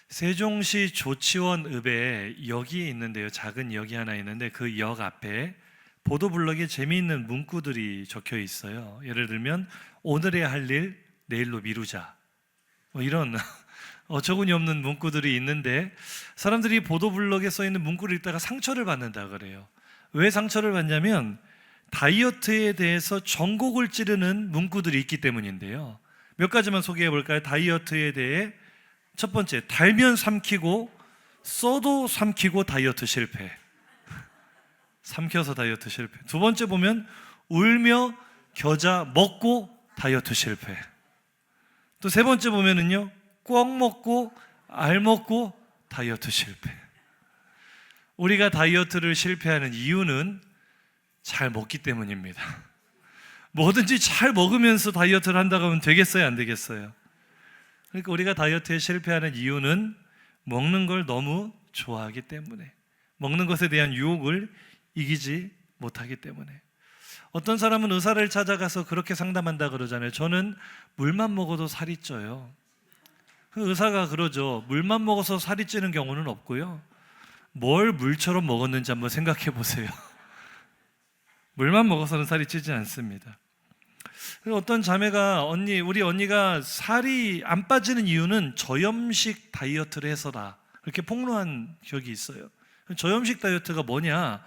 세종시 조치원읍에 역이 있는데요. 작은 역이 하나 있는데 그 역 앞에 보도블럭에 재미있는 문구들이 적혀 있어요. 예를 들면 오늘의 할 일 내일로 미루자, 이런 어처구니 없는 문구들이 있는데 사람들이 보도블럭에 써 있는 문구를 읽다가 상처를 받는다 그래요. 왜 상처를 받냐면 다이어트에 대해서 전곡을 찌르는 문구들이 있기 때문인데요. 몇 가지만 소개해 볼까요? 다이어트에 대해 첫 번째, 달면 삼키고 써도 삼키고 다이어트 실패. 삼켜서 다이어트 실패. 두 번째 보면 울며 겨자 먹고 다이어트 실패. 또 세 번째 보면은요, 꽉 먹고 알 먹고 다이어트 실패. 우리가 다이어트를 실패하는 이유는 잘 먹기 때문입니다. 뭐든지 잘 먹으면서 다이어트를 한다고 하면 되겠어요, 안 되겠어요? 그러니까 우리가 다이어트에 실패하는 이유는 먹는 걸 너무 좋아하기 때문에, 먹는 것에 대한 유혹을 이기지 못하기 때문에. 어떤 사람은 의사를 찾아가서 그렇게 상담한다 그러잖아요. 저는 물만 먹어도 살이 쪄요. 그 의사가 그러죠. 물만 먹어서 살이 찌는 경우는 없고요. 뭘 물처럼 먹었는지 한번 생각해 보세요. 물만 먹어서는 살이 찌지 않습니다. 어떤 자매가 우리 언니가 살이 안 빠지는 이유는 저염식 다이어트를 해서다, 그렇게 폭로한 기억이 있어요. 저염식 다이어트가 뭐냐?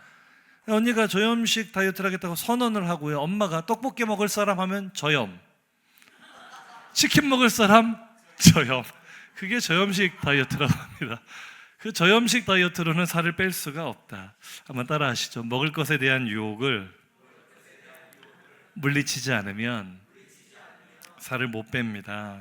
언니가 저염식 다이어트를 하겠다고 선언을 하고요. 엄마가 떡볶이 먹을 사람 하면 저염, 치킨 먹을 사람 저염. 그게 저염식 다이어트라고 합니다. 그 저염식 다이어트로는 살을 뺄 수가 없다. 한번 따라 하시죠. 먹을 것에 대한 유혹을 물리치지 않으면 살을 못 뺍니다.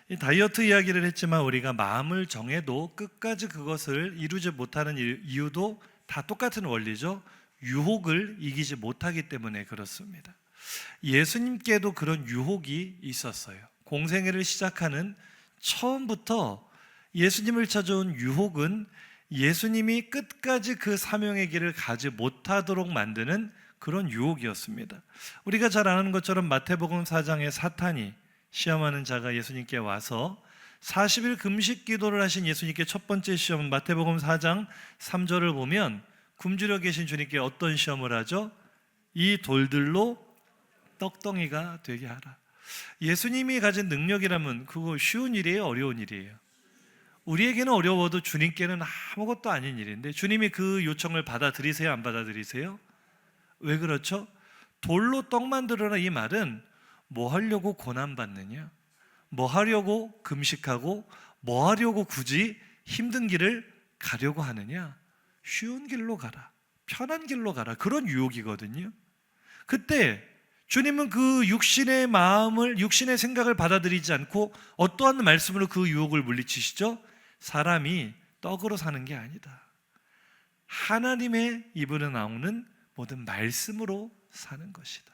이 다이어트 이야기를 했지만 우리가 마음을 정해도 끝까지 그것을 이루지 못하는 이유도 다 똑같은 원리죠. 유혹을 이기지 못하기 때문에 그렇습니다. 예수님께도 그런 유혹이 있었어요. 공생애를 시작하는 처음부터 예수님을 찾아온 유혹은 예수님이 끝까지 그 사명의 길을 가지 못하도록 만드는 그런 유혹이었습니다. 우리가 잘 아는 것처럼 마태복음 4장에 사탄이 시험하는 자가 예수님께 와서 40일 금식 기도를 하신 예수님께 첫 번째 시험, 마태복음 4장 3절을 보면 굶주려 계신 주님께 어떤 시험을 하죠? 이 돌들로 떡덩이가 되게 하라. 예수님이 가진 능력이라면 그거 쉬운 일이에요, 어려운 일이에요? 우리에게는 어려워도 주님께는 아무것도 아닌 일인데 주님이 그 요청을 받아들이세요, 안 받아들이세요? 왜 그렇죠? 돌로 떡 만들어라, 이 말은 뭐 하려고 고난받느냐? 뭐 하려고 금식하고 뭐 하려고 굳이 힘든 길을 가려고 하느냐? 쉬운 길로 가라, 편한 길로 가라, 그런 유혹이거든요. 그때 주님은 그 육신의 마음을, 육신의 생각을 받아들이지 않고 어떠한 말씀으로 그 유혹을 물리치시죠? 사람이 떡으로 사는 게 아니다, 하나님의 입으로 나오는 모든 말씀으로 사는 것이다.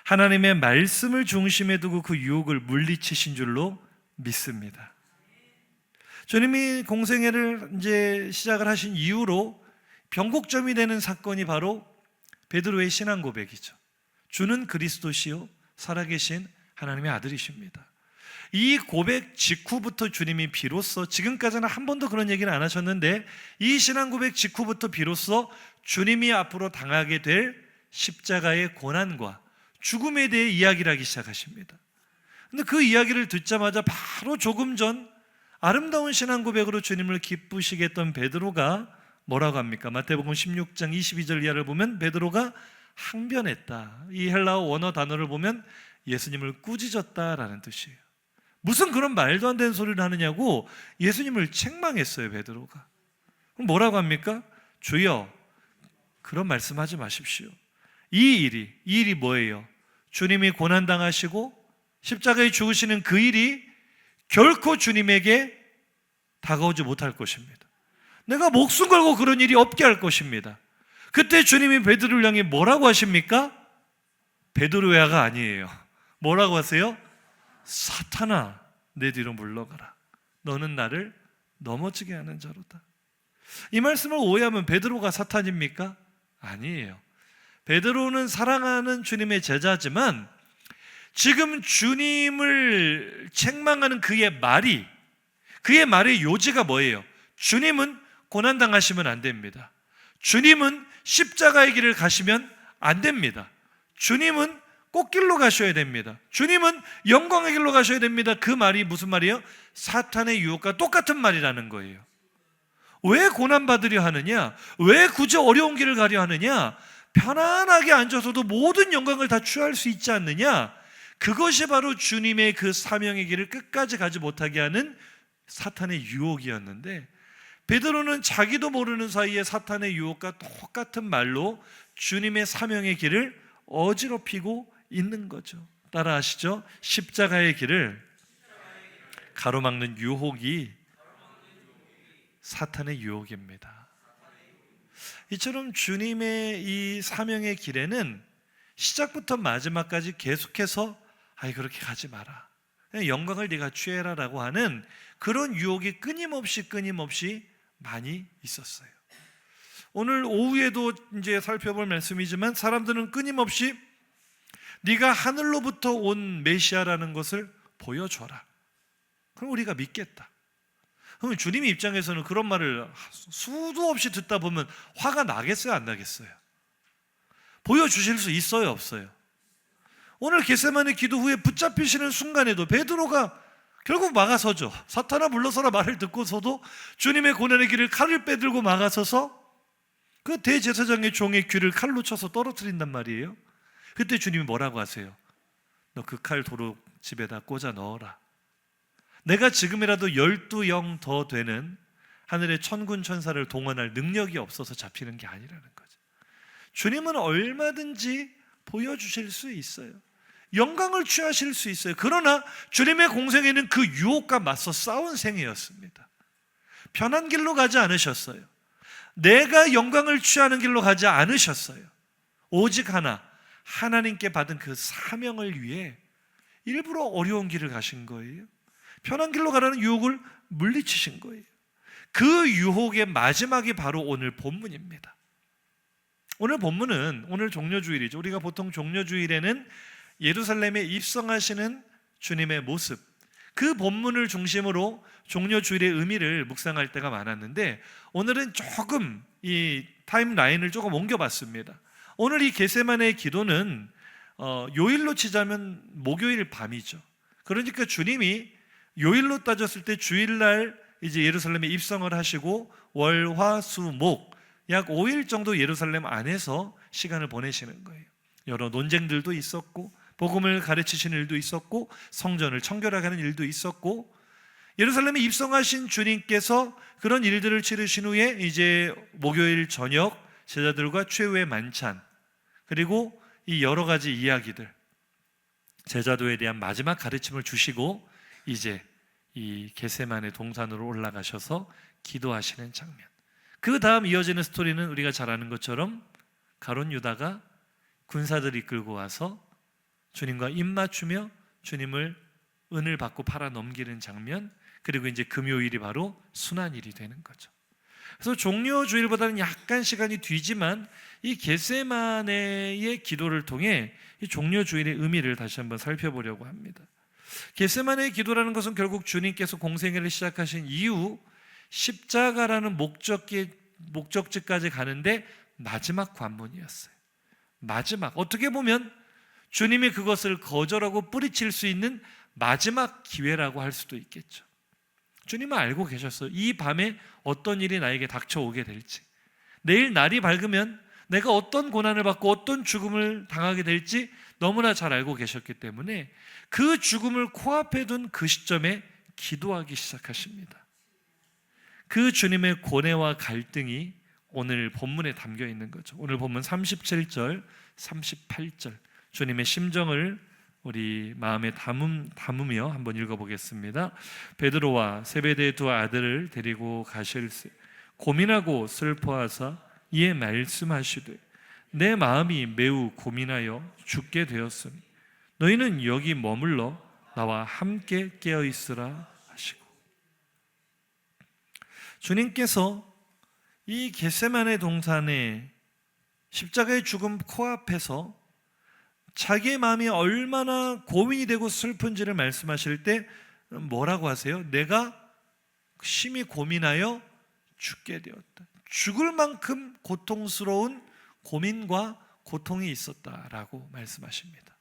하나님의 말씀을 중심에 두고 그 유혹을 물리치신 줄로 믿습니다. 주님이 공생애를 이제 시작을 하신 이후로 변곡점이 되는 사건이 바로 베드로의 신앙 고백이죠. 주는 그리스도시요 살아계신 하나님의 아들이십니다. 이 고백 직후부터 주님이 비로소, 지금까지는 한 번도 그런 얘기를 안 하셨는데 이 신앙 고백 직후부터 비로소 주님이 앞으로 당하게 될 십자가의 고난과 죽음에 대해 이야기를 하기 시작하십니다. 근데 그 이야기를 듣자마자 바로 조금 전 아름다운 신앙 고백으로 주님을 기쁘시게 했던 베드로가 뭐라고 합니까? 마태복음 16장 22절 이하를 보면 베드로가 항변했다. 이 헬라어 원어 단어를 보면 예수님을 꾸짖었다라는 뜻이에요. 무슨 그런 말도 안 되는 소리를 하느냐고 예수님을 책망했어요, 베드로가. 그럼 뭐라고 합니까? 주여, 그런 말씀하지 마십시오. 이 일이 뭐예요? 주님이 고난당하시고 십자가에 죽으시는 그 일이 결코 주님에게 다가오지 못할 것입니다. 내가 목숨 걸고 그런 일이 없게 할 것입니다. 그때 주님이 베드로를 향해 뭐라고 하십니까? 베드로야가 아니에요. 뭐라고 하세요? 사탄아, 내 뒤로 물러가라. 너는 나를 넘어지게 하는 자로다. 이 말씀을 오해하면 베드로가 사탄입니까? 아니에요. 베드로는 사랑하는 주님의 제자지만 지금 주님을 책망하는 그의 말이 그의 말의 요지가 뭐예요? 주님은 고난당하시면 안 됩니다. 주님은 십자가의 길을 가시면 안 됩니다. 주님은 꽃길로 가셔야 됩니다. 주님은 영광의 길로 가셔야 됩니다. 그 말이 무슨 말이에요? 사탄의 유혹과 똑같은 말이라는 거예요. 왜 고난받으려 하느냐? 왜 굳이 어려운 길을 가려 하느냐? 편안하게 앉아서도 모든 영광을 다 취할 수 있지 않느냐? 그것이 바로 주님의 그 사명의 길을 끝까지 가지 못하게 하는 사탄의 유혹이었는데, 베드로는 자기도 모르는 사이에 사탄의 유혹과 똑같은 말로 주님의 사명의 길을 어지럽히고 있는 거죠. 따라하시죠? 십자가의 길을 가로막는 유혹이 사탄의 유혹입니다. 이처럼 주님의 이 사명의 길에는 시작부터 마지막까지 계속해서 그렇게 가지 마라, 그냥 영광을 네가 취해라 라고 하는 그런 유혹이 끊임없이 많이 있었어요. 오늘 오후에도 이제 살펴볼 말씀이지만 사람들은 끊임없이 네가 하늘로부터 온 메시아라는 것을 보여줘라, 그럼 우리가 믿겠다. 그럼 주님의 입장에서는 그런 말을 수도 없이 듣다 보면 화가 나겠어요, 안 나겠어요? 보여주실 수 있어요, 없어요? 오늘 겟세마네 기도 후에 붙잡히시는 순간에도 베드로가 결국 막아서죠. 사탄아 물러서라 말을 듣고서도 주님의 고난의 길을 칼을 빼들고 막아서서 그 대제사장의 종의 귀를 칼로 쳐서 떨어뜨린단 말이에요. 그때 주님이 뭐라고 하세요? 너 그 칼 도로 집에다 꽂아 넣어라. 내가 지금이라도 12영 더 되는 하늘의 천군 천사를 동원할 능력이 없어서 잡히는 게 아니라는 거죠. 주님은 얼마든지 보여주실 수 있어요. 영광을 취하실 수 있어요. 그러나 주님의 공생애는 그 유혹과 맞서 싸운 생애였습니다. 편한 길로 가지 않으셨어요. 내가 영광을 취하는 길로 가지 않으셨어요. 오직 하나님께 받은 그 사명을 위해 일부러 어려운 길을 가신 거예요. 편한 길로 가라는 유혹을 물리치신 거예요. 그 유혹의 마지막이 바로 오늘 본문입니다. 오늘 본문은 오늘 종려주일이죠. 우리가 보통 종려주일에는 예루살렘에 입성하시는 주님의 모습, 그 본문을 중심으로 종려주일의 의미를 묵상할 때가 많았는데, 오늘은 조금 이 타임라인을 조금 옮겨봤습니다. 오늘 이 겟세마네의 기도는 요일로 치자면 목요일 밤이죠. 그러니까 주님이 요일로 따졌을 때 주일날 이제 예루살렘에 입성을 하시고 월, 화, 수, 목 약 5일 정도 예루살렘 안에서 시간을 보내시는 거예요. 여러 논쟁들도 있었고 복음을 가르치시는 일도 있었고 성전을 청결하게 일도 있었고, 예루살렘에 입성하신 주님께서 그런 일들을 치르신 후에 이제 목요일 저녁 제자들과 최후의 만찬, 그리고 이 여러 가지 이야기들, 제자도에 대한 마지막 가르침을 주시고 이제 이 겟세마네 동산으로 올라가셔서 기도하시는 장면. 그 다음 이어지는 스토리는 우리가 잘 아는 것처럼 가룟 유다가 군사들 이끌고 와서 주님과 입맞추며 주님을 은을 받고 팔아 넘기는 장면, 그리고 이제 금요일이 바로 순환일이 되는 거죠. 그래서 종려주일보다는 약간 시간이 뒤지만 이 겟세마네의 기도를 통해 이 종려주일의 의미를 다시 한번 살펴보려고 합니다. 겟세마네의 기도라는 것은 결국 주님께서 공생애를 시작하신 이후 십자가라는 목적지까지 가는데 마지막 관문이었어요. 마지막, 어떻게 보면 주님이 그것을 거절하고 뿌리칠 수 있는 마지막 기회라고 할 수도 있겠죠. 주님은 알고 계셨어요. 이 밤에 어떤 일이 나에게 닥쳐오게 될지, 내일 날이 밝으면 내가 어떤 고난을 받고 어떤 죽음을 당하게 될지 너무나 잘 알고 계셨기 때문에 그 죽음을 코앞에 둔 그 시점에 기도하기 시작하십니다. 그 주님의 고뇌와 갈등이 오늘 본문에 담겨 있는 거죠. 오늘 본문 37절, 38절 주님의 심정을 우리 마음에 담으며 한번 읽어보겠습니다. 베드로와 세베대의 두 아들을 데리고 가실세 고민하고 슬퍼하사 이에 말씀하시되 내 마음이 매우 고민하여 죽게 되었으니 너희는 여기 머물러 나와 함께 깨어있으라 하시고, 주님께서 이 겟세마네 동산에 십자가의 죽음 코앞에서 자기의 마음이 얼마나 고민이 되고 슬픈지를 말씀하실 때 뭐라고 하세요? 내가 심히 고민하여 죽게 되었다. 죽을 만큼 고통스러운 고민과 고통이 있었다라고 말씀하십니다.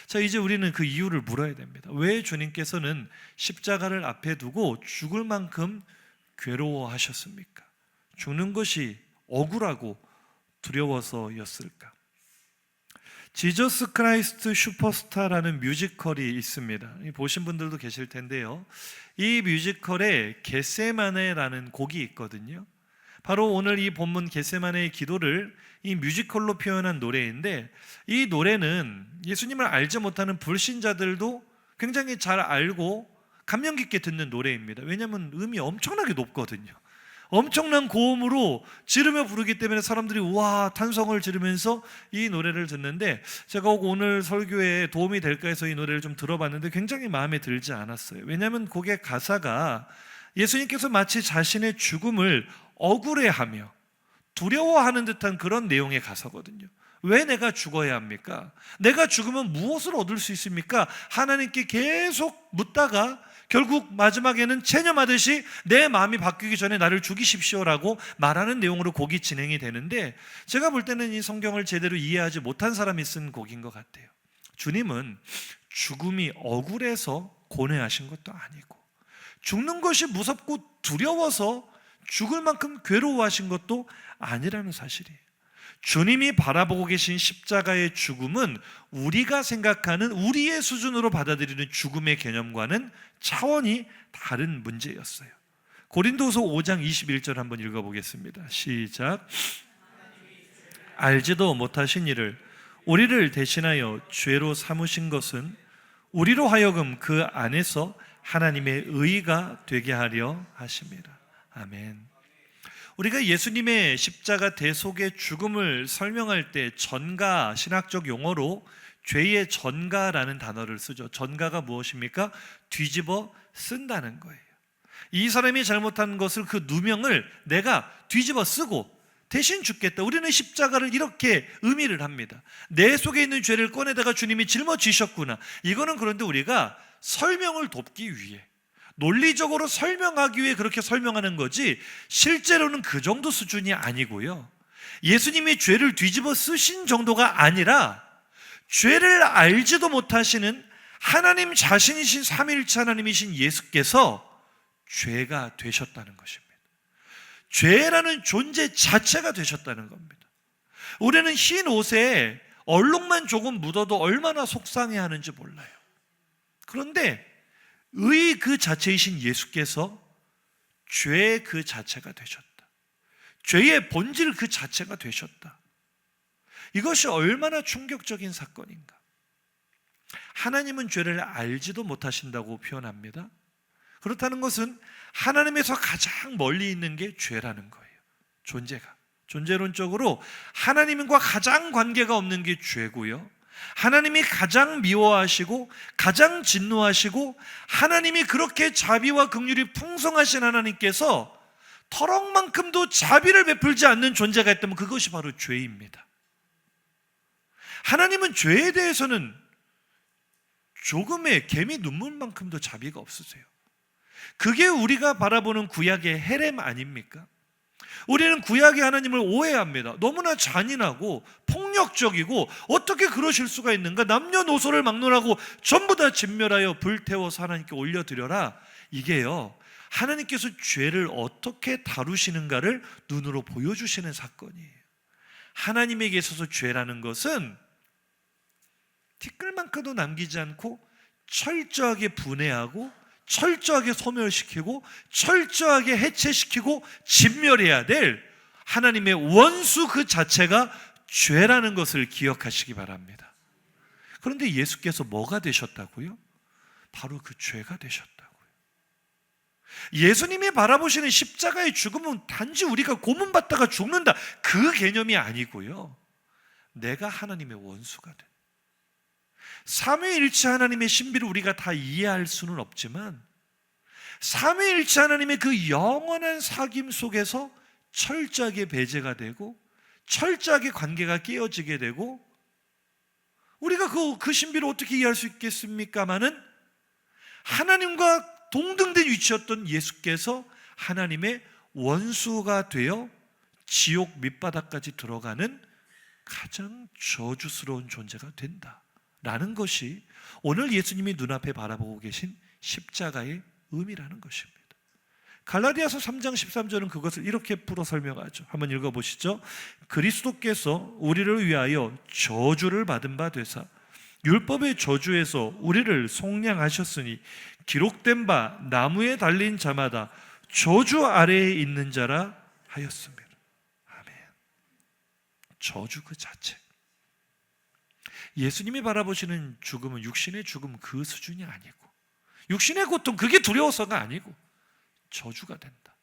자, 이제 우리는 그 이유를 물어야 됩니다. 왜 주님께서는 십자가를 앞에 두고 죽을 만큼 괴로워하셨습니까? 죽는 것이 억울하고 두려워서였을까? 지저스 크라이스트 슈퍼스타라는 뮤지컬이 있습니다. 보신 분들도 계실 텐데요. 이 뮤지컬에 겟세마네라는 곡이 있거든요. 바로 오늘 이 본문 겟세마네의 기도를 이 뮤지컬로 표현한 노래인데, 이 노래는 예수님을 알지 못하는 불신자들도 굉장히 잘 알고 감명 깊게 듣는 노래입니다. 왜냐하면 음이 엄청나게 높거든요. 엄청난 고음으로 지르며 부르기 때문에 사람들이 우와 탄성을 지르면서 이 노래를 듣는데, 제가 오늘 설교에 도움이 될까 해서 이 노래를 좀 들어봤는데 굉장히 마음에 들지 않았어요. 왜냐하면 곡의 가사가 예수님께서 마치 자신의 죽음을 억울해하며 두려워하는 듯한 그런 내용의 가사거든요. 왜 내가 죽어야 합니까? 내가 죽으면 무엇을 얻을 수 있습니까? 하나님께 계속 묻다가 결국 마지막에는 체념하듯이 내 마음이 바뀌기 전에 나를 죽이십시오라고 말하는 내용으로 곡이 진행이 되는데, 제가 볼 때는 이 성경을 제대로 이해하지 못한 사람이 쓴 곡인 것 같아요. 주님은 죽음이 억울해서 고뇌하신 것도 아니고, 죽는 것이 무섭고 두려워서 죽을 만큼 괴로워하신 것도 아니라는 사실이에요. 주님이 바라보고 계신 십자가의 죽음은 우리가 생각하는 우리의 수준으로 받아들이는 죽음의 개념과는 차원이 다른 문제였어요. 고린도서 5장 21절 한번 읽어보겠습니다. 시작. 알지도 못하신 일을 우리를 대신하여 죄로 삼으신 것은 우리로 하여금 그 안에서 하나님의 의가 되게 하려 하십니다. 아멘. 우리가 예수님의 십자가 대속의 죽음을 설명할 때 전가, 신학적 용어로 죄의 전가라는 단어를 쓰죠. 전가가 무엇입니까? 뒤집어 쓴다는 거예요. 이 사람이 잘못한 것을, 그 누명을 내가 뒤집어 쓰고 대신 죽겠다. 우리는 십자가를 이렇게 의미를 합니다. 내 속에 있는 죄를 꺼내다가 주님이 짊어지셨구나. 이거는 그런데 우리가 설명을 돕기 위해, 논리적으로 설명하기 위해 그렇게 설명하는 거지, 실제로는 그 정도 수준이 아니고요. 예수님이 죄를 뒤집어 쓰신 정도가 아니라 죄를 알지도 못하시는 하나님 자신이신 삼위일체 하나님이신 예수께서 죄가 되셨다는 것입니다. 죄라는 존재 자체가 되셨다는 겁니다. 우리는 흰 옷에 얼룩만 조금 묻어도 얼마나 속상해하는지 몰라요. 그런데 의 그 자체이신 예수께서 죄의 그 자체가 되셨다. 죄의 본질 그 자체가 되셨다. 이것이 얼마나 충격적인 사건인가. 하나님은 죄를 알지도 못하신다고 표현합니다. 그렇다는 것은 하나님에서 가장 멀리 있는 게 죄라는 거예요. 존재론적으로 하나님과 가장 관계가 없는 게 죄고요, 하나님이 가장 미워하시고 가장 진노하시고 하나님이 그렇게 자비와 긍휼이 풍성하신 하나님께서 터럭만큼도 자비를 베풀지 않는 존재가 있다면 그것이 바로 죄입니다. 하나님은 죄에 대해서는 조금의 개미 눈물만큼도 자비가 없으세요. 그게 우리가 바라보는 구약의 헤렘 아닙니까? 우리는 구약의 하나님을 오해합니다. 너무나 잔인하고 폭력적이고 어떻게 그러실 수가 있는가? 남녀노소를 막론하고 전부 다 진멸하여 불태워서 하나님께 올려드려라. 이게요, 하나님께서 죄를 어떻게 다루시는가를 눈으로 보여주시는 사건이에요. 하나님에게 있어서 죄라는 것은 티끌만큼도 남기지 않고 철저하게 분해하고 철저하게 소멸시키고 철저하게 해체시키고 진멸해야 될 하나님의 원수 그 자체가 죄라는 것을 기억하시기 바랍니다. 그런데 예수께서 뭐가 되셨다고요? 바로 그 죄가 되셨다고요. 예수님이 바라보시는 십자가의 죽음은 단지 우리가 고문받다가 죽는다, 그 개념이 아니고요, 내가 하나님의 원수가 된, 삼위일체 하나님의 신비를 우리가 다 이해할 수는 없지만 삼위일체 하나님의 그 영원한 사귐 속에서 철저하게 배제가 되고 철저하게 관계가 깨어지게 되고, 우리가 그 신비를 어떻게 이해할 수 있겠습니까마는 하나님과 동등된 위치였던 예수께서 하나님의 원수가 되어 지옥 밑바닥까지 들어가는 가장 저주스러운 존재가 된다라는 것이 오늘 예수님이 눈앞에 바라보고 계신 십자가의 의미라는 것입니다. 갈라디아서 3장 13절은 그것을 이렇게 풀어 설명하죠. 한번 읽어보시죠. 그리스도께서 우리를 위하여 저주를 받은 바 되사 율법의 저주에서 우리를 속량하셨으니 기록된 바 나무에 달린 자마다 저주 아래에 있는 자라 하였습니다. 아멘. 저주 그 자체. 예수님이 바라보시는 죽음은 육신의 죽음 그 수준이 아니고, 육신의 고통 그게 두려워서가 아니고 저주가 된다.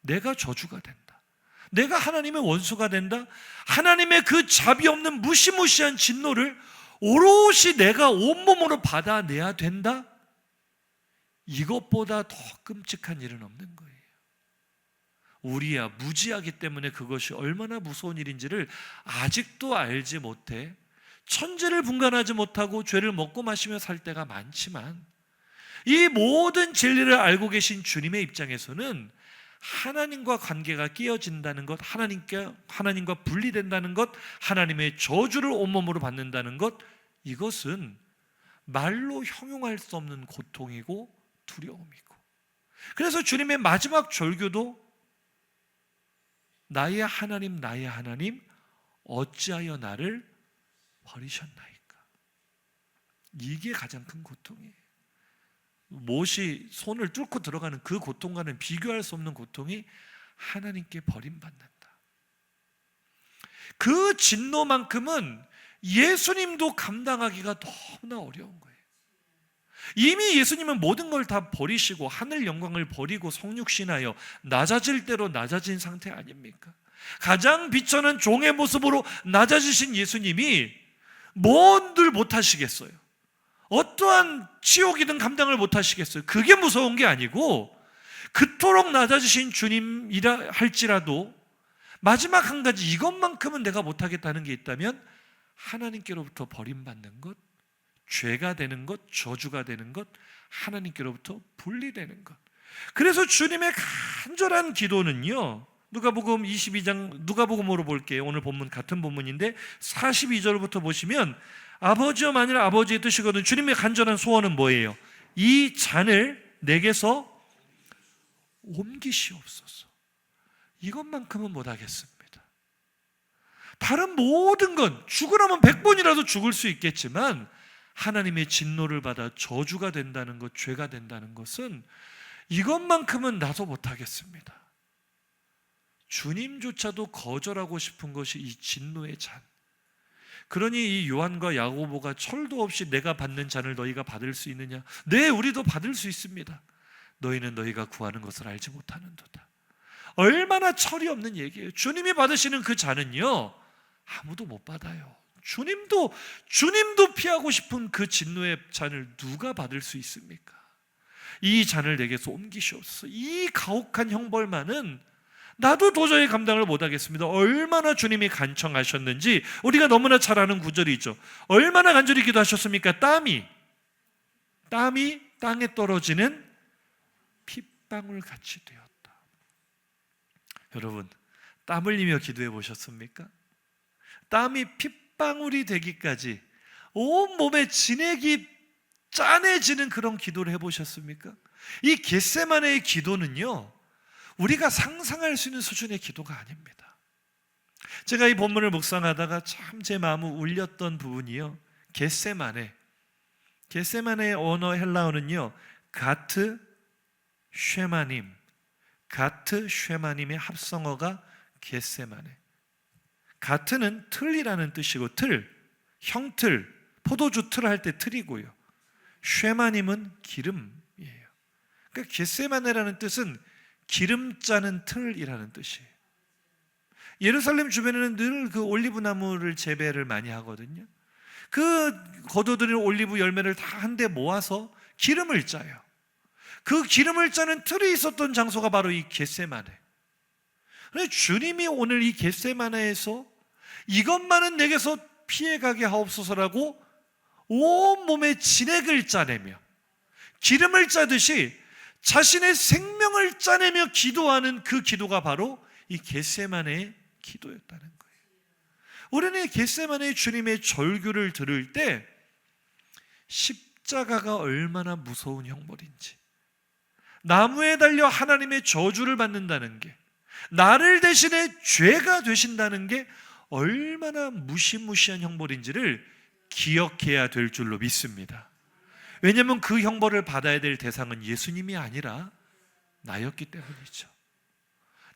내가 저주가 된다. 내가 하나님의 원수가 된다. 하나님의 그 자비 없는 무시무시한 진노를 오롯이 내가 온몸으로 받아내야 된다. 이것보다 더 끔찍한 일은 없는 거예요. 우리야 무지하기 때문에 그것이 얼마나 무서운 일인지를 아직도 알지 못해 천지를 분간하지 못하고 죄를 먹고 마시며 살 때가 많지만, 이 모든 진리를 알고 계신 주님의 입장에서는 하나님과 관계가 깨어진다는 것, 하나님과 분리된다는 것, 하나님의 저주를 온몸으로 받는다는 것, 이것은 말로 형용할 수 없는 고통이고 두려움이고, 그래서 주님의 마지막 절규도 나의 하나님 어찌하여 나를 버리셨나이까. 이게 가장 큰 고통이에요. 못이 손을 뚫고 들어가는 그 고통과는 비교할 수 없는 고통이 하나님께 버림받는다. 그 진노만큼은 예수님도 감당하기가 너무나 어려운 거예요. 이미 예수님은 모든 걸 다 버리시고 하늘 영광을 버리고 성육신하여 낮아질 대로 낮아진 상태 아닙니까? 가장 비천한 종의 모습으로 낮아지신 예수님이 뭔들 못하시겠어요? 어떠한 치욕이든 감당을 못하시겠어요? 그게 무서운 게 아니고, 그토록 낮아지신 주님이라 할지라도 마지막 한 가지, 이것만큼은 내가 못하겠다는 게 있다면 하나님께로부터 버림받는 것, 죄가 되는 것, 저주가 되는 것, 하나님께로부터 분리되는 것. 그래서 주님의 간절한 기도는요, 누가복음 22장, 누가복음으로 볼게요. 오늘 본문 같은 본문인데 42절부터 보시면, 아버지여 만일 아버지의 뜻이거든. 주님의 간절한 소원은 뭐예요? 이 잔을 내게서 옮기시옵소서. 이것만큼은 못하겠습니다. 다른 모든 건 죽으라면 100번이라도 죽을 수 있겠지만, 하나님의 진노를 받아 저주가 된다는 것, 죄가 된다는 것은 이것만큼은 나도 못하겠습니다. 주님조차도 거절하고 싶은 것이 이 진노의 잔. 그러니 이 요한과 야고보가 철도 없이 내가 받는 잔을 너희가 받을 수 있느냐? 네, 우리도 받을 수 있습니다. 너희는 너희가 구하는 것을 알지 못하는도다. 얼마나 철이 없는 얘기예요. 주님이 받으시는 그 잔은요, 아무도 못 받아요. 주님도 피하고 싶은 그 진노의 잔을 누가 받을 수 있습니까? 이 잔을 내게서 옮기시옵소서. 이 가혹한 형벌만은 나도 도저히 감당을 못하겠습니다. 얼마나 주님이 간청하셨는지 우리가 너무나 잘 아는 구절이죠. 얼마나 간절히 기도하셨습니까? 땀이 땅에 떨어지는 핏방울 같이 되었다. 여러분, 땀 흘리며 기도해 보셨습니까? 땀이 핏방울이 되기까지 온몸에 진액이 짠해지는 그런 기도를 해보셨습니까? 이 겟세마네의 기도는요, 우리가 상상할 수 있는 수준의 기도가 아닙니다. 제가 이 본문을 묵상하다가 참 제 마음을 울렸던 부분이요, 겟세마네의 언어 헬라어는요, 가트 쉐마님의 합성어가 겟세마네. 가트는 틀이라는 뜻이고, 형틀, 포도주 틀 할 때 틀이고요. 쉐마님은 기름이에요. 그러니까 겟세마네라는 뜻은 기름 짜는 틀이라는 뜻이에요. 예루살렘 주변에는 늘 그 올리브 나무를 재배를 많이 하거든요. 그 거둬들인 올리브 열매를 다 한데 모아서 기름을 짜요. 그 기름을 짜는 틀이 있었던 장소가 바로 이 겟세마네. 그런데 주님이 오늘 이 겟세마네에서 이것만은 내게서 피해가게 하옵소서라고 온몸에 진액을 짜내며 기름을 짜듯이 자신의 생명을 생명을 짜내며 기도하는 그 기도가 바로 이 겟세마네의 기도였다는 거예요. 우리는 겟세마네 주님의 절규를 들을 때 십자가가 얼마나 무서운 형벌인지, 나무에 달려 하나님의 저주를 받는다는 게, 나를 대신해 죄가 되신다는 게 얼마나 무시무시한 형벌인지를 기억해야 될 줄로 믿습니다. 왜냐하면 그 형벌을 받아야 될 대상은 예수님이 아니라 나였기 때문이죠.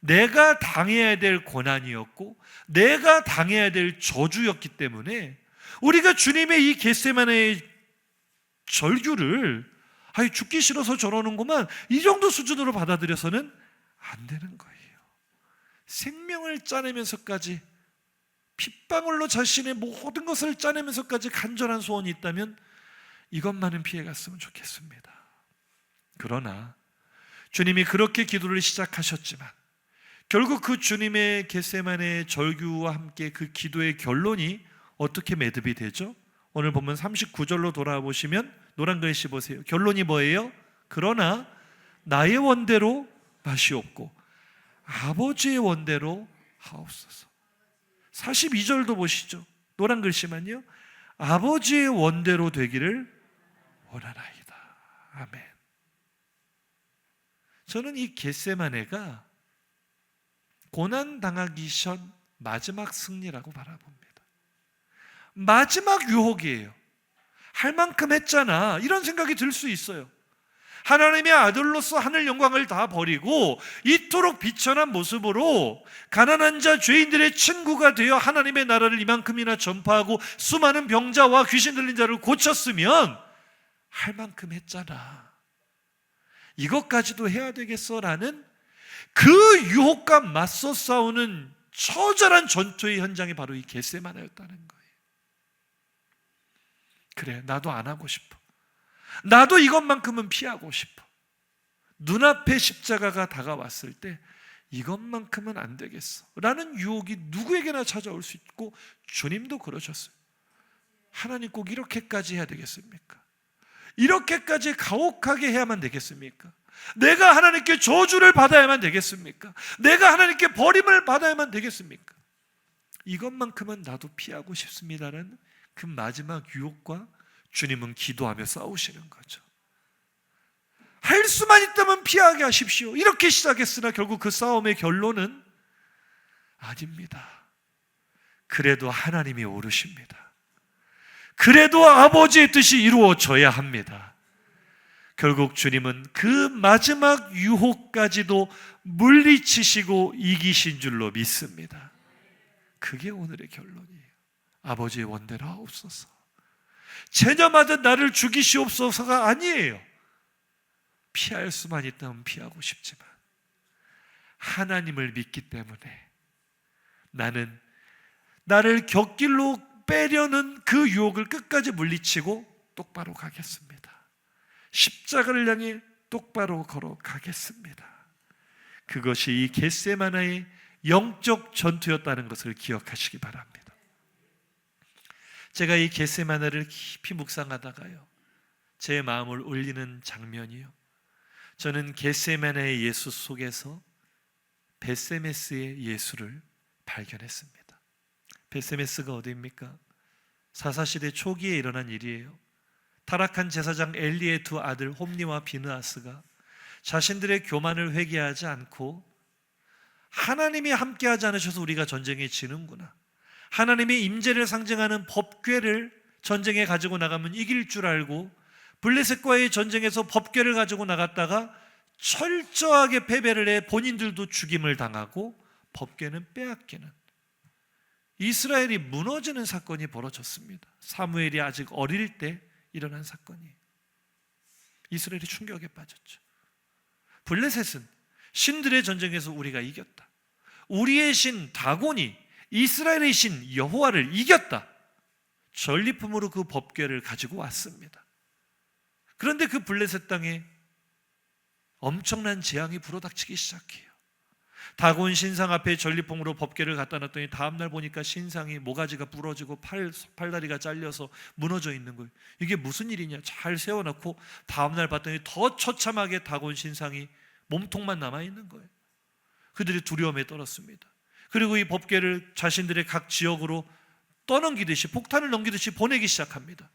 내가 당해야 될 고난이었고 내가 당해야 될 저주였기 때문에 우리가 주님의 이 겟세마네의 절규를 죽기 싫어서 저러는구만, 이 정도 수준으로 받아들여서는 안 되는 거예요. 생명을 짜내면서까지, 핏방울로 자신의 모든 것을 짜내면서까지 간절한 소원이 있다면 이것만은 피해갔으면 좋겠습니다. 그러나 주님이 그렇게 기도를 시작하셨지만 결국 그 주님의 겟세마네 절규와 함께 그 기도의 결론이 어떻게 매듭이 되죠? 오늘 보면 39절로 돌아보시면 노란 글씨 보세요. 결론이 뭐예요? 그러나 나의 원대로 마시옵고 아버지의 원대로 하옵소서. 42절도 보시죠. 노란 글씨만요. 아버지의 원대로 되기를 원하나이다. 아멘. 저는 이 겟세마네가 고난당하기 전 마지막 승리라고 바라봅니다. 마지막 유혹이에요. 할 만큼 했잖아, 이런 생각이 들 수 있어요. 하나님의 아들로서 하늘 영광을 다 버리고 이토록 비천한 모습으로 가난한 자 죄인들의 친구가 되어 하나님의 나라를 이만큼이나 전파하고 수많은 병자와 귀신 들린 자를 고쳤으면 할 만큼 했잖아, 이것까지도 해야 되겠어라는 그 유혹과 맞서 싸우는 처절한 전투의 현장이 바로 이 겟세마네였다는 거예요. 그래, 나도 안 하고 싶어. 나도 이것만큼은 피하고 싶어. 눈앞에 십자가가 다가왔을 때 이것만큼은 안 되겠어 라는 유혹이 누구에게나 찾아올 수 있고 주님도 그러셨어요. 하나님 꼭 이렇게까지 해야 되겠습니까? 이렇게까지 가혹하게 해야만 되겠습니까? 내가 하나님께 저주를 받아야만 되겠습니까? 내가 하나님께 버림을 받아야만 되겠습니까? 이것만큼은 나도 피하고 싶습니다라는 그 마지막 유혹과 주님은 기도하며 싸우시는 거죠. 할 수만 있다면 피하게 하십시오, 이렇게 시작했으나 결국 그 싸움의 결론은 아닙니다. 그래도 하나님이 오르십니다. 그래도 아버지의 뜻이 이루어져야 합니다. 결국 주님은 그 마지막 유혹까지도 물리치시고 이기신 줄로 믿습니다. 그게 오늘의 결론이에요. 아버지의 원대로 하옵소서. 체념하듯 나를 죽이시옵소서가 아니에요. 피할 수만 있다면 피하고 싶지만 하나님을 믿기 때문에 나는 나를 곁길로 빼려는 그 유혹을 끝까지 물리치고 똑바로 가겠습니다. 십자가를 향해 똑바로 걸어가겠습니다. 그것이 이 겟세마네의 영적 전투였다는 것을 기억하시기 바랍니다. 제가 이 겟세마네를 깊이 묵상하다가요, 제 마음을 울리는 장면이요, 저는 겟세마네의 예수 속에서 벳세메스의 예수를 발견했습니다. 벳세메스가 어디입니까? 사사시대 초기에 일어난 일이에요. 타락한 제사장 엘리의 두 아들 홈니와 비느하스가 자신들의 교만을 회개하지 않고 하나님이 함께하지 않으셔서 우리가 전쟁에 지는구나, 하나님의 임재를 상징하는 법궤를 전쟁에 가지고 나가면 이길 줄 알고 블레셋과의 전쟁에서 법궤를 가지고 나갔다가 철저하게 패배를 해 본인들도 죽임을 당하고 법궤는 빼앗기는 이스라엘이 무너지는 사건이 벌어졌습니다. 사무엘이 아직 어릴 때 일어난 사건이에요. 이스라엘이 충격에 빠졌죠. 블레셋은 신들의 전쟁에서 우리가 이겼다, 우리의 신 다곤이 이스라엘의 신 여호와를 이겼다, 전리품으로 그 법궤를 가지고 왔습니다. 그런데 그 블레셋 땅에 엄청난 재앙이 불어닥치기 시작해요. 다곤 신상 앞에 전리품으로 법궤를 갖다 놨더니 다음날 보니까 신상이 모가지가 부러지고 팔다리가 잘려서 무너져 있는 거예요. 이게 무슨 일이냐, 잘 세워놓고 다음날 봤더니 더 처참하게 다곤 신상이 몸통만 남아있는 거예요. 그들이 두려움에 떨었습니다. 그리고 이 법궤를 자신들의 각 지역으로 떠넘기듯이, 폭탄을 넘기듯이 보내기 시작합니다.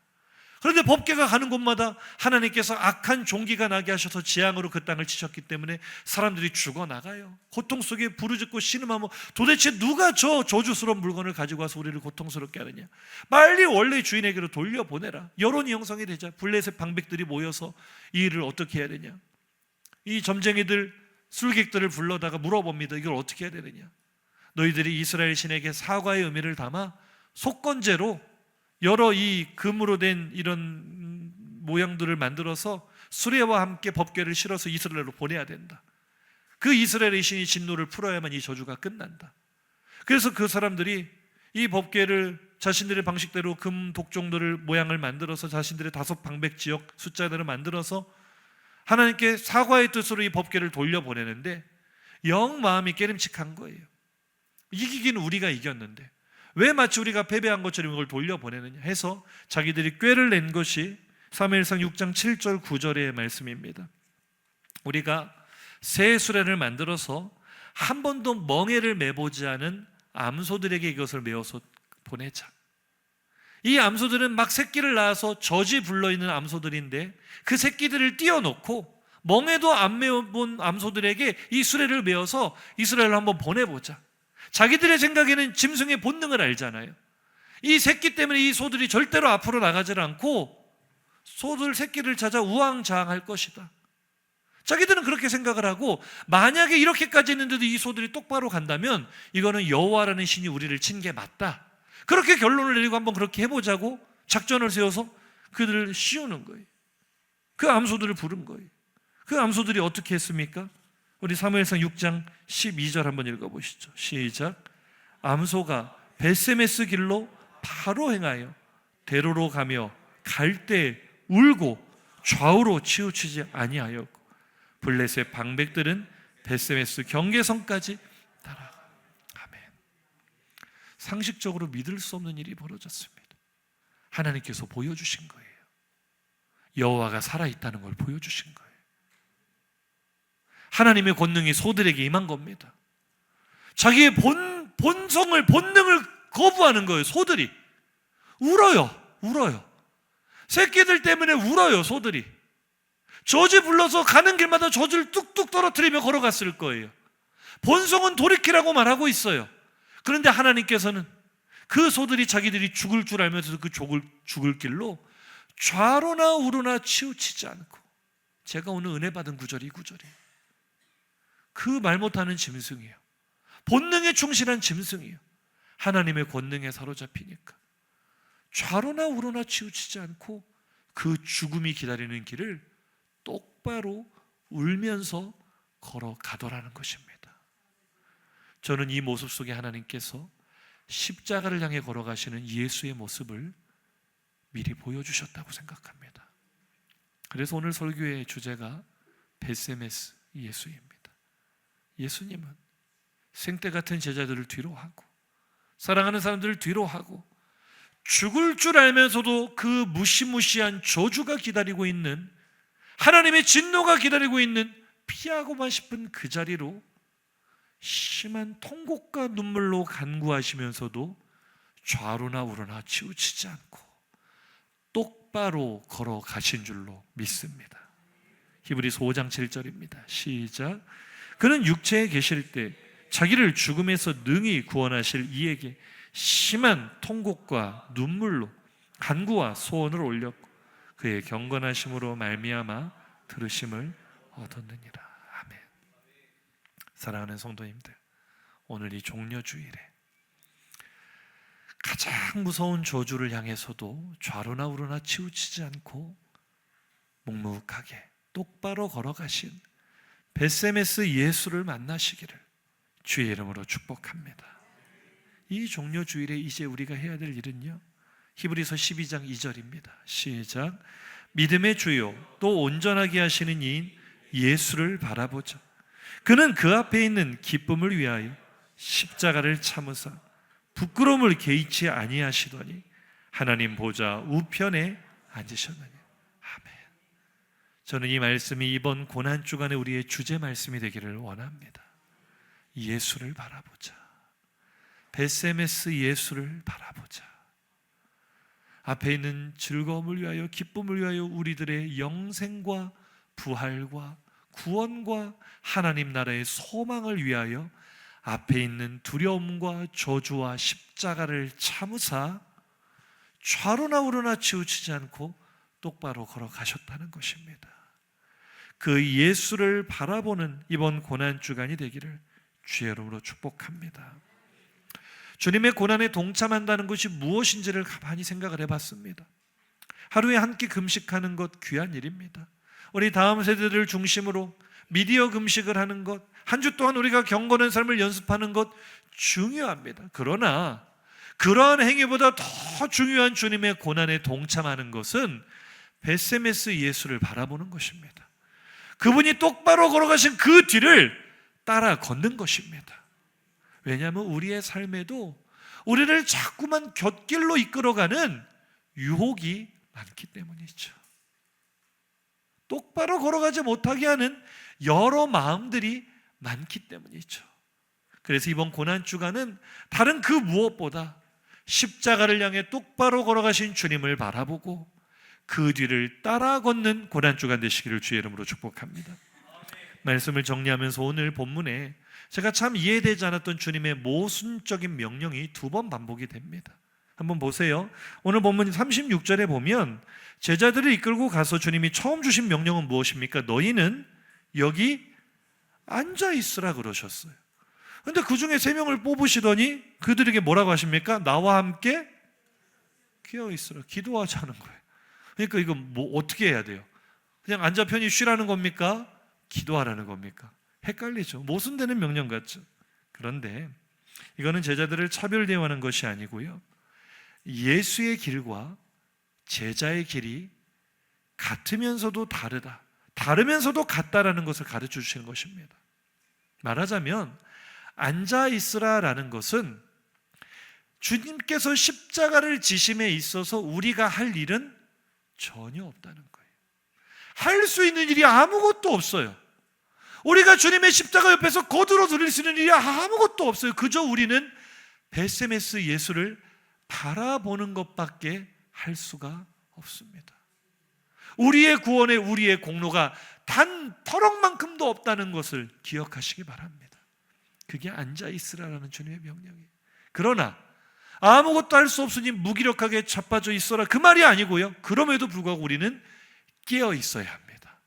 그런데 법궤가 가는 곳마다 하나님께서 악한 종기가 나게 하셔서 재앙으로 그 땅을 치셨기 때문에 사람들이 죽어나가요. 고통 속에 부르짖고 신음하며 도대체 누가 저 저주스러운 물건을 가지고 와서 우리를 고통스럽게 하느냐, 빨리 원래 주인에게로 돌려보내라. 여론이 형성이 되자 블레셋 방백들이 모여서 이 일을 어떻게 해야 되냐, 이 점쟁이들, 술객들을 불러다가 물어봅니다. 이걸 어떻게 해야 되느냐. 너희들이 이스라엘 신에게 사과의 의미를 담아 속건제로 여러 이 금으로 된 이런 모양들을 만들어서 수레와 함께 법궤를 실어서 이스라엘로 보내야 된다. 그 이스라엘의 신이 진노를 풀어야만 이 저주가 끝난다. 그래서 그 사람들이 이 법궤를 자신들의 방식대로 금 독종들을 모양을 만들어서 자신들의 5방백 지역 숫자들을 만들어서 하나님께 사과의 뜻으로 이 법궤를 돌려보내는데 영 마음이 깨림칙한 거예요. 이기기는 우리가 이겼는데 왜 마치 우리가 패배한 것처럼 이걸 돌려보내느냐 해서 자기들이 꾀를 낸 것이 사무엘상 6장 7절 9절의 말씀입니다. 우리가 새 수레를 만들어서 한 번도 멍에를 매보지 않은 암소들에게 이것을 메어서 보내자. 이 암소들은 막 새끼를 낳아서 젖이 불러있는 암소들인데 그 새끼들을 띄워놓고 멍에도 안 메어본 암소들에게 이 수레를 메어서 이스라엘로 한번 보내보자. 자기들의 생각에는 짐승의 본능을 알잖아요. 이 새끼 때문에 이 소들이 절대로 앞으로 나가질 않고 소들 새끼를 찾아 우왕좌왕할 것이다. 자기들은 그렇게 생각을 하고, 만약에 이렇게까지 했는데도 이 소들이 똑바로 간다면 이거는 여호와라는 신이 우리를 친 게 맞다. 그렇게 결론을 내리고 한번 그렇게 해보자고 작전을 세워서 그들을 씌우는 거예요. 그 암소들을 부른 거예요. 그 암소들이 어떻게 했습니까? 우리 사무엘상 6장 12절 한번 읽어보시죠. 시작. 암소가 벳세메스 길로 바로 행하여 대로로 가며 갈 때 울고 좌우로 치우치지 아니하였고 블레셋 방백들은 벳세메스 경계선까지 따라가. 아멘. 상식적으로 믿을 수 없는 일이 벌어졌습니다. 하나님께서 보여주신 거예요. 여호와가 살아있다는 걸 보여주신 거예요. 하나님의 권능이 소들에게 임한 겁니다. 자기의 본능을 거부하는 거예요. 소들이 울어요. 새끼들 때문에 울어요. 소들이 젖이 불러서 가는 길마다 젖을 뚝뚝 떨어뜨리며 걸어갔을 거예요. 본성은 돌이키라고 말하고 있어요. 그런데 하나님께서는 그 소들이 자기들이 죽을 줄 알면서도 그 죽을 길로 좌로나 우로나 치우치지 않고, 제가 오늘 은혜 받은 구절이 이 구절이에요. 그 말 못하는 짐승이에요. 본능에 충실한 짐승이에요. 하나님의 권능에 사로잡히니까 좌로나 우로나 치우치지 않고 그 죽음이 기다리는 길을 똑바로 울면서 걸어가더라는 것입니다. 저는 이 모습 속에 하나님께서 십자가를 향해 걸어가시는 예수의 모습을 미리 보여주셨다고 생각합니다. 그래서 오늘 설교의 주제가 벳세메스 예수입니다. 예수님은 생떼 같은 제자들을 뒤로하고 사랑하는 사람들을 뒤로하고 죽을 줄 알면서도 그 무시무시한 저주가 기다리고 있는, 하나님의 진노가 기다리고 있는, 피하고만 싶은 그 자리로 심한 통곡과 눈물로 간구하시면서도 좌로나 우로나 치우치지 않고 똑바로 걸어가신 줄로 믿습니다. 히브리서 5장 7절입니다. 시작. 그는 육체에 계실 때 자기를 죽음에서 능히 구원하실 이에게 심한 통곡과 눈물로 간구와 소원을 올렸고 그의 경건하심으로 말미암아 들으심을 얻었느니라. 아멘. 사랑하는 성도님들, 오늘 이 종려주일에 가장 무서운 저주를 향해서도 좌로나 우로나 치우치지 않고 묵묵하게 똑바로 걸어가신 벳세메스 예수를 만나시기를 주의 이름으로 축복합니다. 이 종려주일에 이제 우리가 해야 될 일은요, 히브리서 12장 2절입니다. 시작. 믿음의 주요 또 온전하게 하시는 이인 예수를 바라보자. 그는 그 앞에 있는 기쁨을 위하여 십자가를 참으사 부끄러움을 개의치 아니하시더니 하나님 보좌 우편에 앉으셨느니. 아멘. 저는 이 말씀이 이번 고난주간에 우리의 주제 말씀이 되기를 원합니다. 예수를 바라보자. 베세메스 예수를 바라보자. 앞에 있는 즐거움을 위하여, 기쁨을 위하여, 우리들의 영생과 부활과 구원과 하나님 나라의 소망을 위하여 앞에 있는 두려움과 저주와 십자가를 참으사 좌로나 우로나 치우치지 않고 똑바로 걸어가셨다는 것입니다. 그 예수를 바라보는 이번 고난주간이 되기를 주의 이름으로 축복합니다. 주님의 고난에 동참한다는 것이 무엇인지를 가만히 생각을 해봤습니다. 하루에 한 끼 금식하는 것 귀한 일입니다. 우리 다음 세대를 중심으로 미디어 금식을 하는 것, 한 주 동안 우리가 경건한 삶을 연습하는 것 중요합니다. 그러나 그러한 행위보다 더 중요한 주님의 고난에 동참하는 것은 베세메스 예수를 바라보는 것입니다. 그분이 똑바로 걸어가신 그 뒤를 따라 걷는 것입니다. 왜냐하면 우리의 삶에도 우리를 자꾸만 곁길로 이끌어가는 유혹이 많기 때문이죠. 똑바로 걸어가지 못하게 하는 여러 마음들이 많기 때문이죠. 그래서 이번 고난주간은 다른 그 무엇보다 십자가를 향해 똑바로 걸어가신 주님을 바라보고 그 뒤를 따라 걷는 고난주간 되시기를 주의 이름으로 축복합니다. 말씀을 정리하면서 오늘 본문에 제가 참 이해되지 않았던 주님의 모순적인 명령이 2번 반복이 됩니다. 한번 보세요. 오늘 본문 36절에 보면 제자들을 이끌고 가서 주님이 처음 주신 명령은 무엇입니까? 너희는 여기 앉아있으라 그러셨어요. 그런데 그 중에 3명을 뽑으시더니 그들에게 뭐라고 하십니까? 나와 함께 깨어있으라, 기도하자는 거예요. 그러니까 이거 뭐 어떻게 해야 돼요? 그냥 앉아 편히 쉬라는 겁니까? 기도하라는 겁니까? 헷갈리죠. 모순되는 명령 같죠. 그런데 이거는 제자들을 차별대우하는 것이 아니고요, 예수의 길과 제자의 길이 같으면서도 다르다, 다르면서도 같다라는 것을 가르쳐 주시는 것입니다. 말하자면 앉아있으라라는 것은 주님께서 십자가를 지심에 있어서 우리가 할 일은 전혀 없다는 거예요. 할 수 있는 일이 아무것도 없어요. 우리가 주님의 십자가 옆에서 거들어 드릴 수 있는 일이 아무것도 없어요. 그저 우리는 베세메스 예수를 바라보는 것밖에 할 수가 없습니다. 우리의 구원에 우리의 공로가 단 터럭만큼도 없다는 것을 기억하시기 바랍니다. 그게 앉아있으라라는 주님의 명령이에요. 그러나 아무것도 할 수 없으니 무기력하게 자빠져 있어라, 그 말이 아니고요, 그럼에도 불구하고 우리는 깨어 있어야 합니다.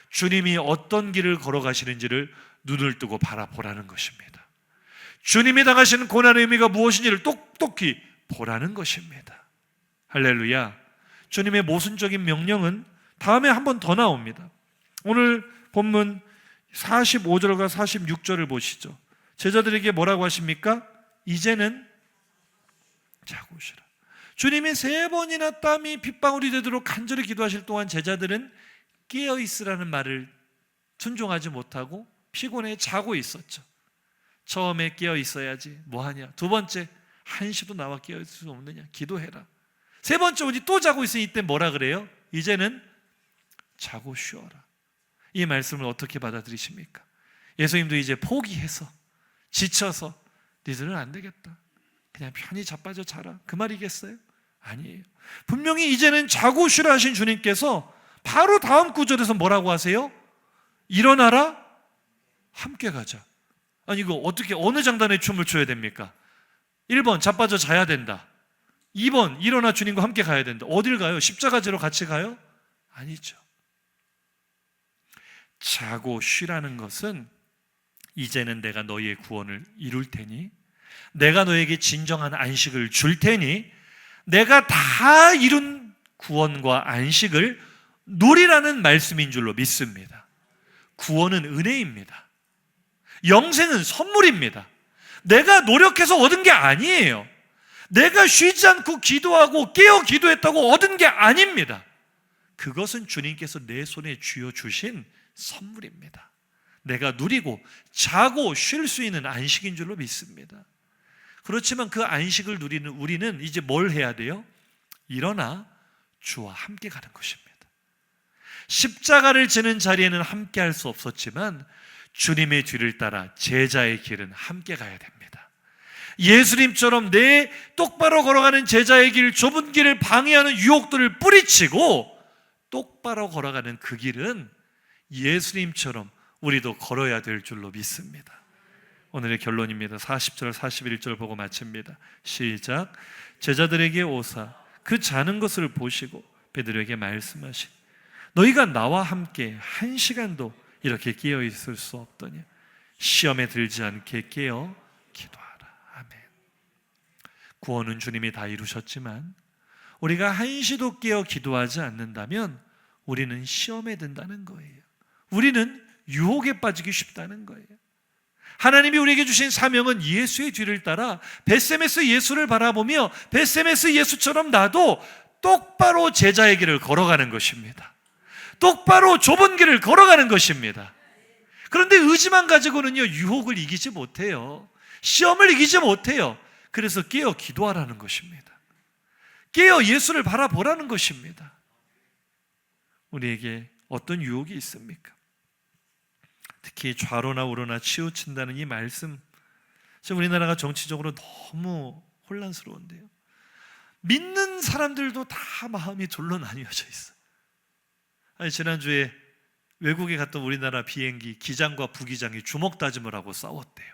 주님이 어떤 길을 걸어가시는지를 눈을 뜨고 바라보라는 것입니다. 주님이 당하시는 고난의 의미가 무엇인지를 똑똑히 보라는 것입니다. 할렐루야. 주님의 모순적인 명령은 다음에 한 번 더 나옵니다. 오늘 본문 45절과 46절을 보시죠. 제자들에게 뭐라고 하십니까? 이제는 자고 쉬라. 주님이 3번이나 땀이 핏방울이 되도록 간절히 기도하실 동안 제자들은 깨어 있으라는 말을 순종하지 못하고 피곤해 자고 있었죠. 처음에 깨어 있어야지 뭐하냐, 2번째 한시도 나와 깨어 있을 수 없느냐, 기도해라. 3번째 오니 또 자고 있으니 이때 뭐라 그래요? 이제는 자고 쉬어라. 이 말씀을 어떻게 받아들이십니까? 예수님도 이제 포기해서 지쳐서 니들은 안 되겠다, 그냥 편히 자빠져 자라, 그 말이겠어요? 아니에요. 분명히 이제는 자고 쉬라 하신 주님께서 바로 다음 구절에서 뭐라고 하세요? 일어나라, 함께 가자. 아니 이거 어떻게, 어느 장단에 춤을 춰야 됩니까? 1번 자빠져 자야 된다, 2번 일어나 주님과 함께 가야 된다. 어딜 가요? 십자가 지러 같이 가요? 아니죠. 자고 쉬라는 것은 이제는 내가 너희의 구원을 이룰 테니, 내가 너에게 진정한 안식을 줄 테니 내가 다 이룬 구원과 안식을 누리라는 말씀인 줄로 믿습니다. 구원은 은혜입니다. 영생은 선물입니다. 내가 노력해서 얻은 게 아니에요. 내가 쉬지 않고 기도하고 깨어 기도했다고 얻은 게 아닙니다. 그것은 주님께서 내 손에 쥐어주신 선물입니다. 내가 누리고 자고 쉴 수 있는 안식인 줄로 믿습니다. 그렇지만 그 안식을 누리는 우리는 이제 뭘 해야 돼요? 일어나 주와 함께 가는 것입니다. 십자가를 지는 자리에는 함께 할 수 없었지만 주님의 뒤를 따라 제자의 길은 함께 가야 됩니다. 예수님처럼 내 똑바로 걸어가는 제자의 길, 좁은 길을 방해하는 유혹들을 뿌리치고 똑바로 걸어가는 그 길은 예수님처럼 우리도 걸어야 될 줄로 믿습니다. 오늘의 결론입니다. 40절 41절 보고 마칩니다. 시작. 제자들에게 오사 그 자는 것을 보시고 베드로에게 말씀하신 너희가 나와 함께 1시간도 이렇게 깨어 있을 수 없더냐. 시험에 들지 않게 깨어 기도하라. 아멘. 구원은 주님이 다 이루셨지만 우리가 한시도 깨어 기도하지 않는다면 우리는 시험에 든다는 거예요. 우리는 유혹에 빠지기 쉽다는 거예요. 하나님이 우리에게 주신 사명은 예수의 뒤를 따라 벳세메스 예수를 바라보며 벳세메스 예수처럼 나도 똑바로 제자의 길을 걸어가는 것입니다. 똑바로 좁은 길을 걸어가는 것입니다. 그런데 의지만 가지고는요, 유혹을 이기지 못해요. 시험을 이기지 못해요. 그래서 깨어 기도하라는 것입니다. 깨어 예수를 바라보라는 것입니다. 우리에게 어떤 유혹이 있습니까? 특히 좌로나 우로나 치우친다는 이 말씀, 지금 우리나라가 정치적으로 너무 혼란스러운데요. 믿는 사람들도 다 마음이 둘로 나뉘어져 있어요. 아니, 지난주에 외국에 갔던 우리나라 비행기 기장과 부기장이 주먹 다짐을 하고 싸웠대요.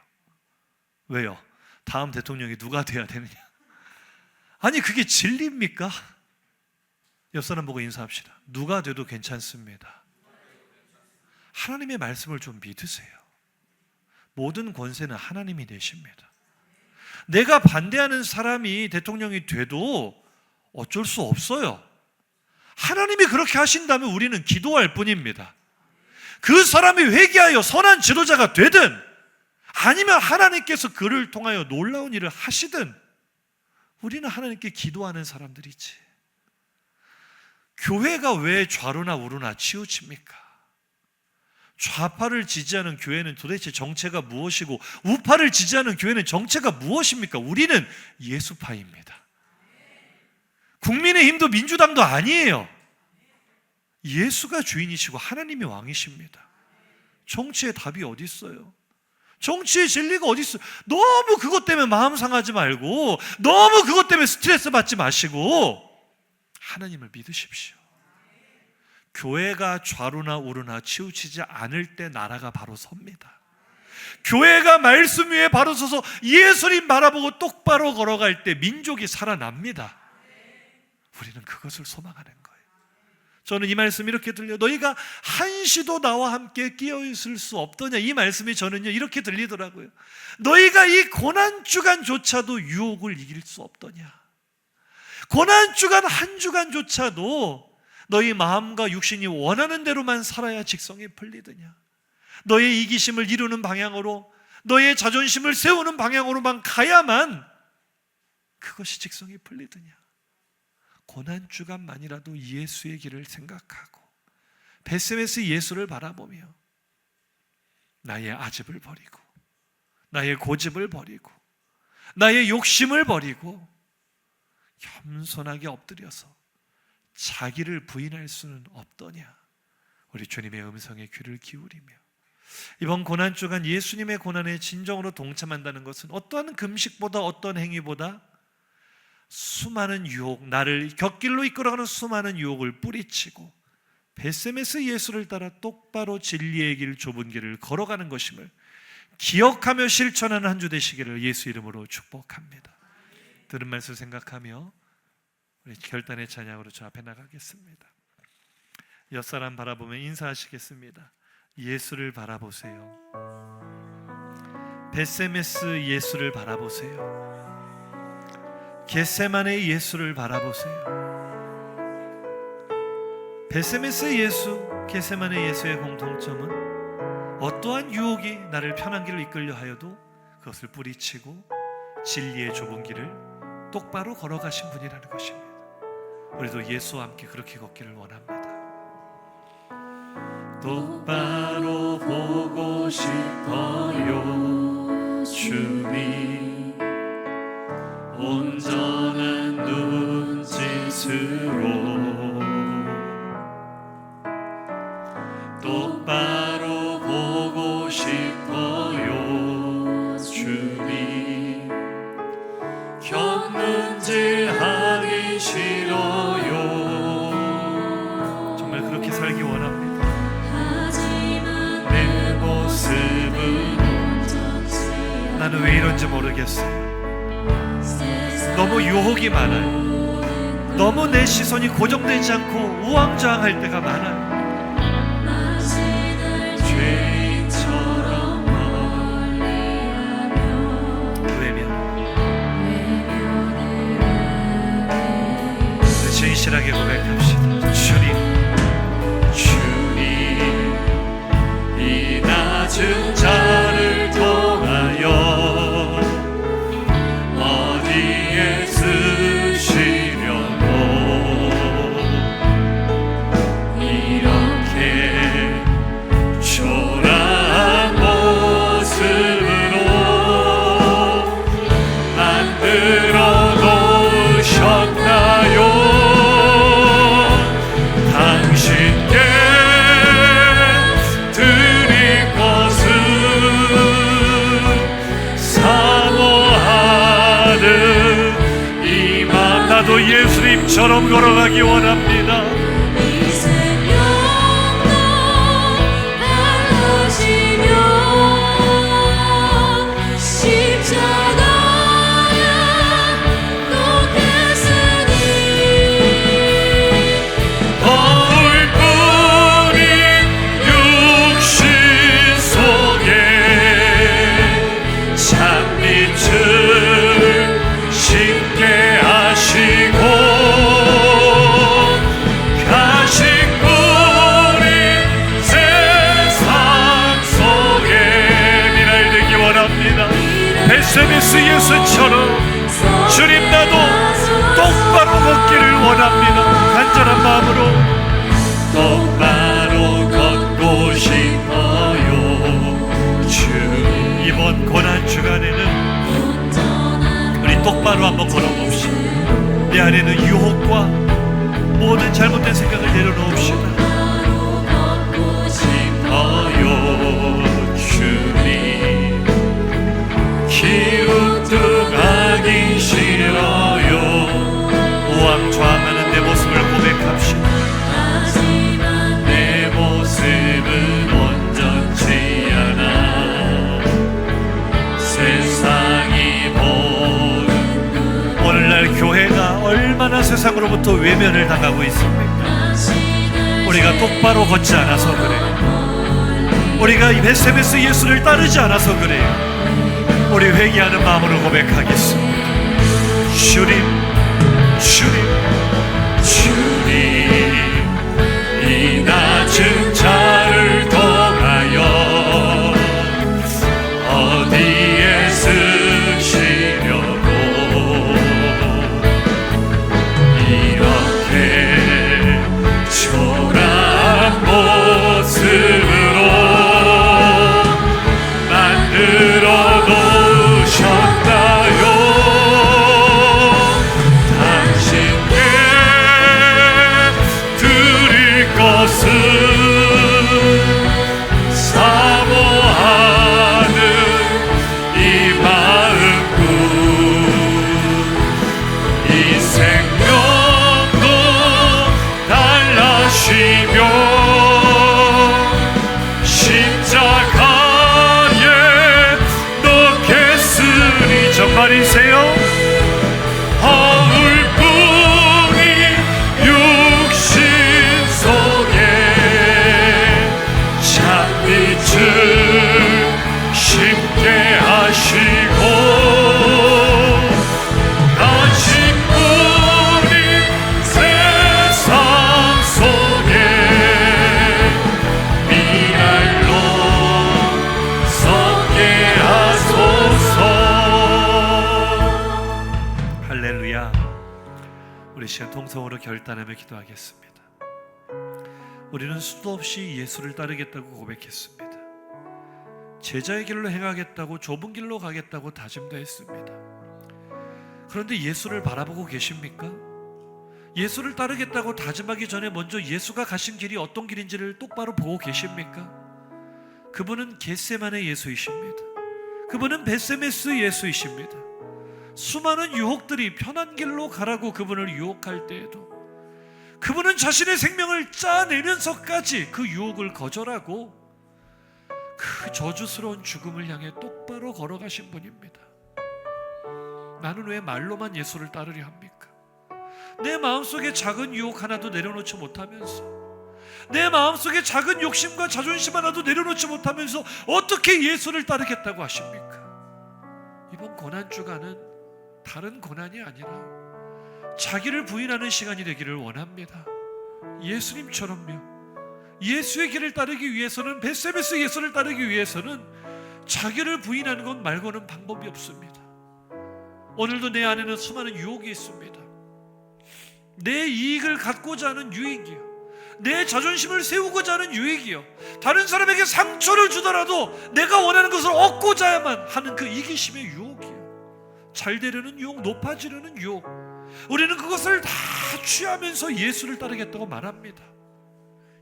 왜요? 다음 대통령이 누가 돼야 되느냐? 아니, 그게 진리입니까? 옆 사람 보고 인사합시다. 누가 돼도 괜찮습니다. 하나님의 말씀을 좀 믿으세요. 모든 권세는 하나님이 내십니다. 내가 반대하는 사람이 대통령이 돼도 어쩔 수 없어요. 하나님이 그렇게 하신다면 우리는 기도할 뿐입니다. 그 사람이 회개하여 선한 지도자가 되든 아니면 하나님께서 그를 통하여 놀라운 일을 하시든 우리는 하나님께 기도하는 사람들이지. 교회가 왜 좌로나 우로나 치우칩니까? 좌파를 지지하는 교회는 도대체 정체가 무엇이고 우파를 지지하는 교회는 정체가 무엇입니까? 우리는 예수파입니다. 국민의힘도 민주당도 아니에요. 예수가 주인이시고 하나님이 왕이십니다. 정치의 답이 어디 있어요? 정치의 진리가 어디 있어요? 너무 그것 때문에 마음 상하지 말고 너무 그것 때문에 스트레스 받지 마시고 하나님을 믿으십시오. 교회가 좌로나 우로나 치우치지 않을 때 나라가 바로 섭니다. 교회가 말씀 위에 바로 서서 예수님 바라보고 똑바로 걸어갈 때 민족이 살아납니다. 우리는 그것을 소망하는 거예요. 저는 이 말씀이 이렇게 들려요. 너희가 한시도 나와 함께 끼어 있을 수 없더냐. 이 말씀이 저는요 이렇게 들리더라고요. 너희가 이 고난주간조차도 유혹을 이길 수 없더냐. 고난주간 한 주간조차도 너희 마음과 육신이 원하는 대로만 살아야 직성이 풀리더냐. 너의 이기심을 이루는 방향으로, 너의 자존심을 세우는 방향으로만 가야만 그것이 직성이 풀리더냐. 고난주간만이라도 예수의 길을 생각하고 벳세메스 예수를 바라보며 나의 아집을 버리고 나의 고집을 버리고 나의 욕심을 버리고 겸손하게 엎드려서 자기를 부인할 수는 없더냐. 우리 주님의 음성에 귀를 기울이며 이번 고난주간 예수님의 고난에 진정으로 동참한다는 것은 어떠한 금식보다 어떤 행위보다 수많은 유혹, 나를 곁길로 이끌어가는 수많은 유혹을 뿌리치고 벳세메스 예수를 따라 똑바로 진리의 길, 좁은 길을 걸어가는 것임을 기억하며 실천하는 한 주 되시기를 예수 이름으로 축복합니다. 들은 말씀 생각하며 우리 결단의 찬양으로 저 앞에 나가겠습니다. 옆사람 바라보며 인사하시겠습니다. 예수를 바라보세요. 벳세메스 예수를 바라보세요. 겟세마네 예수를 바라보세요. 벳세메스 예수, 겟세마네 예수의 공통점은 어떠한 유혹이 나를 편한 길로 이끌려 하여도 그것을 뿌리치고 진리의 좁은 길을 똑바로 걸어가신 분이라는 것입니다. 우리도 예수와 함께 그렇게 걷기를 원합니다. 똑바로 보고 싶어요 주님, 온전한 눈짓으로 똑바로 보고 싶어요. 주님 견눈질하기 싫어요. 정말 그렇게 살기 원합니다. 내 모습은 나는 왜 이런지 모르겠어요. 너무 유혹이 많아요. 너무 내 시선이 고정되지 않고 우왕좌왕할 때가 많아요. 죄인처럼 외면. 진실하게 고백합시다. 주님, 이 낮은 자를 통하여 어디에 쓰시려고 이렇게 초라한 모습으로 만들어 놓으셨나요? 당신께 드릴 것은 사모하는 이 마음. 나도 예수님처럼 걸어가기 원합니다. 이 생명도 달라지며 십자가에 또 됐으니 거울뿐인 육신 속에 찬빛을 심게 하시고 가신 분이 세상 속에 미라이 되기 원합니다. 베세메스 예수처럼 주님, 나도 똑바로 걷기를 원합니다. 간절한 마음으로 똑바로 걷고 싶어요. 주님, 이번 고난 주간에는 우리 똑바로 한번 걸어봅시다. 내 안에는 유혹과 모든 잘못된 생각을 내려놓읍시다. 싶어요. 주님, 기우뚱하기 싫어요. 우왕좌왕하는 내 모습을 고백합시다. 내 모습은 온전치 않아 세상이 보는. 오늘날 교회가 얼마나 세상으로부터 외면을 당하고 있습니까? 우리가 똑바로 걷지 않아서 그래요. 우리가 이 베세메스 예수를 따르지 않아서 그래요. 우리 회개하는 마음으로 고백하겠습니다. 주님, 이 낮은 자를 통하여 어디에 쓰시려고 이렇게 초라한 모습으로 만들어 놓으셨나요? 당신께 드릴 것은 사모하는 이 마음뿐. 이 생명도 달라시며 십자가에 넣겠으니 정말이세요? 거울뿐인 육신 속에 찬빛을 심게 하시고 가신 분이 세상 속에 미랄로 섞게 하소서. 할렐루야. 우리 시간 통성으로 결단하며 기도하겠습니다. 우리는 수도 없이 예수를 따르겠다고 고백했습니다. 제자의 길로 행하겠다고, 좁은 길로 가겠다고 다짐도 했습니다. 그런데 예수를 바라보고 계십니까? 예수를 따르겠다고 다짐하기 전에 먼저 예수가 가신 길이 어떤 길인지를 똑바로 보고 계십니까? 그분은 겟세마네 예수이십니다. 그분은 벳세메스 예수이십니다. 수많은 유혹들이 편한 길로 가라고 그분을 유혹할 때에도 그분은 자신의 생명을 짜내면서까지 그 유혹을 거절하고 그 저주스러운 죽음을 향해 똑바로 걸어가신 분입니다. 나는 왜 말로만 예수를 따르려 합니까? 내 마음속에 작은 유혹 하나도 내려놓지 못하면서, 내 마음속에 작은 욕심과 자존심 하나도 내려놓지 못하면서 어떻게 예수를 따르겠다고 하십니까? 이번 고난주간은 다른 고난이 아니라 자기를 부인하는 시간이 되기를 원합니다. 예수님처럼요. 예수의 길을 따르기 위해서는, 벳세메스 예수를 따르기 위해서는 자기를 부인하는 것 말고는 방법이 없습니다. 오늘도 내 안에는 수많은 유혹이 있습니다. 내 이익을 갖고자 하는 유익이요, 내 자존심을 세우고자 하는 유익이요, 다른 사람에게 상처를 주더라도 내가 원하는 것을 얻고자야만 하는 그 이기심의 유혹이요, 잘 되려는 유혹, 높아지려는 유혹. 우리는 그것을 다 취하면서 예수를 따르겠다고 말합니다.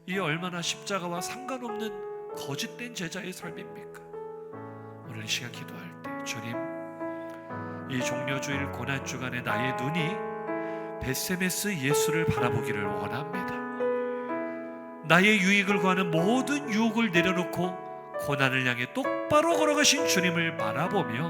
이게 얼마나 십자가와 상관없는 거짓된 제자의 삶입니까? 오늘 이 시간 기도할 때, 주님, 이 종려주일 고난주간에 나의 눈이 벳세메스 예수를 바라보기를 원합니다. 나의 유익을 구하는 모든 유혹을 내려놓고 고난을 향해 똑바로 걸어가신 주님을 바라보며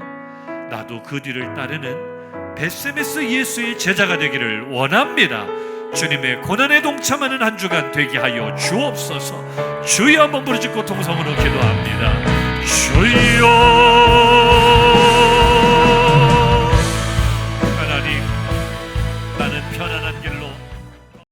나도 그 뒤를 따르는 벳세메스 예수의 제자가 되기를 원합니다. 주님의 고난에 동참하는 한 주간 되게 하여 주옵소서. 주여 한번 부르짖고 통성으로 기도합니다. 주여